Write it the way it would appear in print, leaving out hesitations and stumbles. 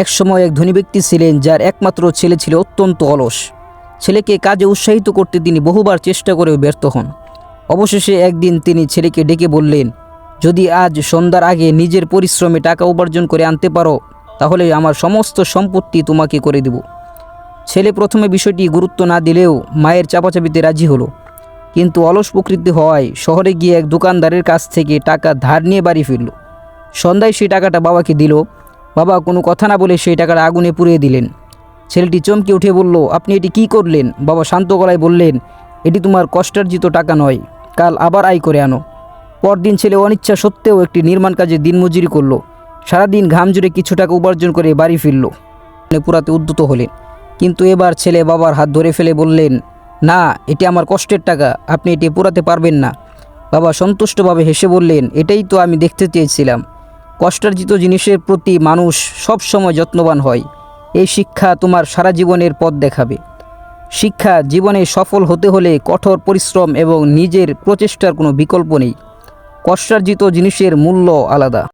একসময় এক ধনী ব্যক্তি ছিলেন যার একমাত্র ছেলে ছিল অত্যন্ত অলস। ছেলেকে কাজে উৎসাহিত করতে তিনি বহুবার চেষ্টা করেও ব্যর্থ হন। অবশেষে একদিন তিনি ছেলেকে ডেকে বললেন, যদি আজ সন্ধ্যার আগে নিজের পরিশ্রমে টাকা উপার্জন করে আনতে পারো তাহলে আমার সমস্ত সম্পত্তি তোমাকে করে দেব। ছেলে প্রথমে বিষয়টি গুরুত্ব না দিলেও মায়ের চাপাচাপিতে রাজি হলো, কিন্তু অলস প্রকৃতি হওয়ায় শহরে গিয়ে এক দোকানদারের কাছ থেকে টাকা ধার নিয়ে বাড়ি ফিরল। সন্ধ্যায় সেই টাকাটা বাবাকে দিল। বাবা কোনো কথা না বলে সেই টাকাটা আগুনে পুড়িয়ে দিলেন। ছেলেটি চমকে উঠে বলল, আপনি এটি কী করলেন? বাবা শান্ত গলায় বললেন, এটি তোমার কষ্টার্জিত টাকা নয়, কাল আবার আয় করে আনো। পরদিন ছেলে অনিচ্ছা সত্ত্বেও একটি নির্মাণ কাজে দিনমজুরি করল। সারাদিন ঘাম জুড়ে কিছু টাকা উপার্জন করে বাড়ি ফিরল। পুরাতে উদ্যত হলেন, কিন্তু এবার ছেলে বাবার হাত ধরে ফেলে বললেন, না, এটি আমার কষ্টের টাকা, আপনি এটি পুরাতে পারবেন না। বাবা সন্তুষ্টভাবে হেসে বললেন, এটাই তো আমি দেখতে চেয়েছিলাম। কষ্টার্জিত জিনিসের প্রতি মানুষ সব সময় যত্নবান হয়। এই শিক্ষা তোমার সারা জীবনের পথ দেখাবে। শিক্ষা, জীবনে সফল হতে হলে কঠোর পরিশ্রম এবং নিজের প্রচেষ্টার কোনো বিকল্প নেই। কষ্টার্জিত জিনিসের মূল্য আলাদা।